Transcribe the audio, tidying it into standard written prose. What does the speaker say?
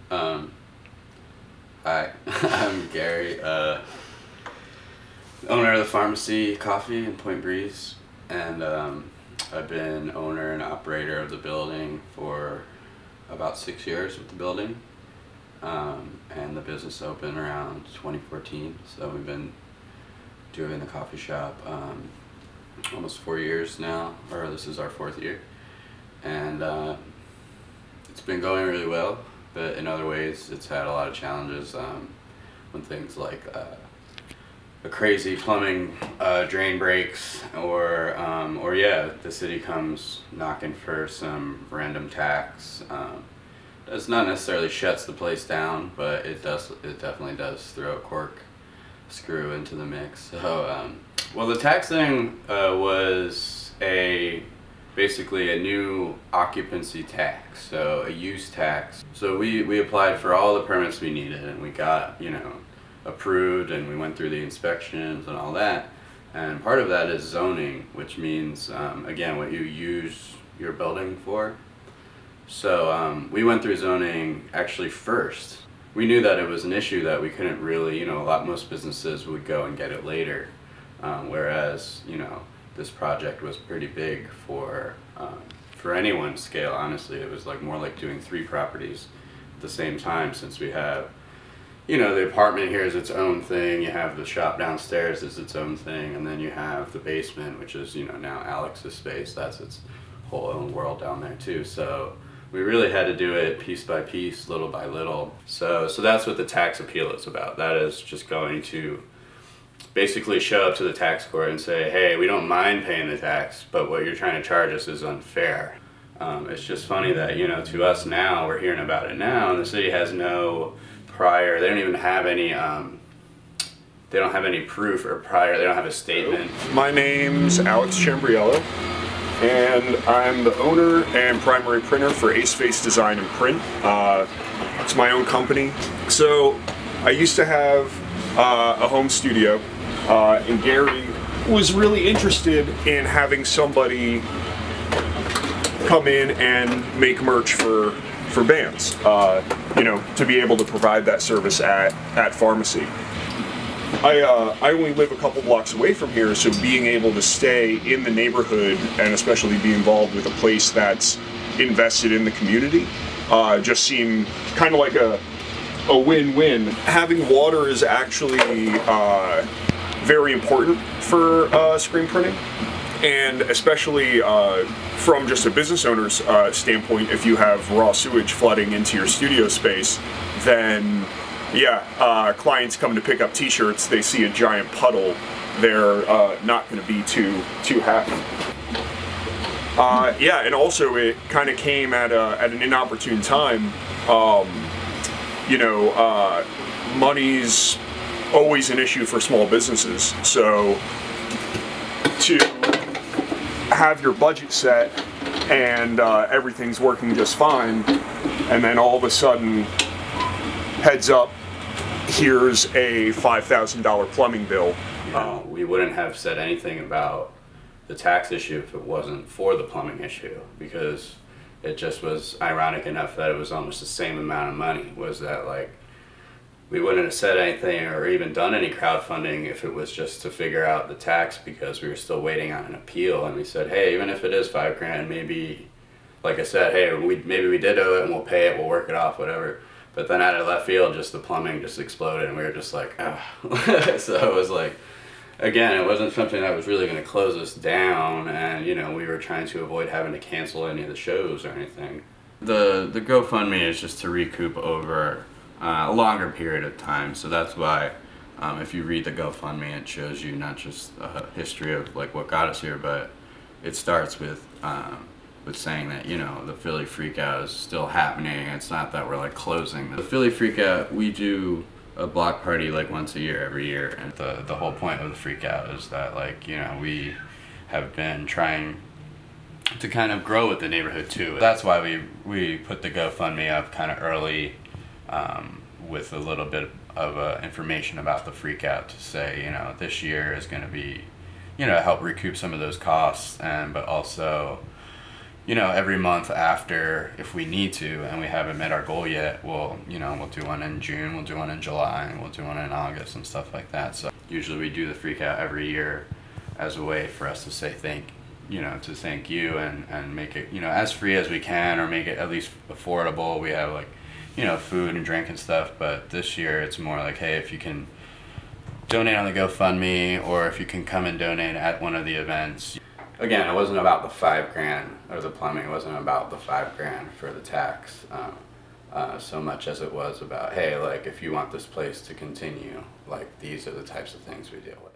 Um, Hi, I'm Gary, owner of the Pharmacy Coffee in Point Breeze, and I've been owner and operator of the building for about 6 years with the building, and the business opened around 2014, so we've been doing the coffee shop almost 4 years now, or this is our 4th year, and it's been going really well. But in other ways, it's had a lot of challenges when things like a crazy plumbing drain breaks, or yeah, the city comes knocking for some random tax. It's not necessarily shuts the place down, but it definitely does throw a corkscrew into the mix. So, well, the tax thing was basically a new occupancy tax, so a use tax. So we applied for all the permits we needed, and we got, approved, and we went through the inspections and all that. And part of that is zoning, which means, again, what you use your building for. So we went through zoning actually first. We knew that it was an issue that we couldn't really, most businesses would go and get it later, whereas, this project was pretty big for anyone's scale. Honestly, it was more like doing 3 properties at the same time, since we have, the apartment here is its own thing, you have the shop downstairs is its own thing, and then you have the basement, which is, now Alex's space. That's its whole own world down there too. So we really had to do it piece by piece, little by little. So that's what the tax appeal is about. That is just going to basically show up to the tax court and say, hey, we don't mind paying the tax, but what you're trying to charge us is unfair. It's just funny that, to us now, we're hearing about it now, and the city has no prior, they don't even have any, they don't have any proof or prior, they don't have a statement. My name's Alex Chambriello, and I'm the owner and primary printer for Aceface Design and Print. It's my own company. So I used to have a home studio, and Gary was really interested in having somebody come in and make merch for bands, to be able to provide that service at Pharmacy. I only live a couple blocks away from here, so being able to stay in the neighborhood and especially be involved with a place that's invested in the community just seemed kind of like a win-win. Having water is actually very important for screen printing, and especially from just a business owner's standpoint, if you have raw sewage flooding into your studio space, then yeah, clients come to pick up t-shirts, they see a giant puddle, they're not going to be too happy. Yeah, and also it kind of came at an inopportune time. Money's always an issue for small businesses, so to have your budget set and everything's working just fine, and then all of a sudden, heads up, here's a $5,000 plumbing bill. We wouldn't have said anything about the tax issue if it wasn't for the plumbing issue, because it just was ironic enough that it was almost the same amount of money. Was that we wouldn't have said anything or even done any crowdfunding if it was just to figure out the tax, because we were still waiting on an appeal. And we said, hey, even if it is $5,000, maybe, like I said, hey, maybe we did owe it and we'll pay it, we'll work it off, whatever. But then out of left field, just the plumbing just exploded, and we were just like, ah. So it was again, it wasn't something that was really going to close us down, and we were trying to avoid having to cancel any of the shows or anything. The GoFundMe is just to recoup over a longer period of time, so that's why if you read the GoFundMe, it shows you not just a history of what got us here, but it starts with saying that the Philly Freakout is still happening. It's not that we're closing. The Philly Freakout, we do a block party once a year, every year, and the whole point of the Freakout is that we have been trying to kind of grow with the neighborhood too. That's why we put the GoFundMe up kind of early, with a little bit of information about the Freakout to say, this year is going to be, help recoup some of those costs, but also, every month after, if we need to and we haven't met our goal yet, we'll do one in June, we'll do one in July, and we'll do one in August and stuff like that. So usually we do the freak out every year as a way for us to say thank you and make it, as free as we can, or make it at least affordable. We have like, food and drink and stuff, but this year it's more like, hey, if you can donate on the GoFundMe, or if you can come and donate at one of the events. Again, it wasn't about the $5,000 or the plumbing. It wasn't about the $5,000 for the tax, so much as it was about, hey, like, if you want this place to continue, like, these are the types of things we deal with.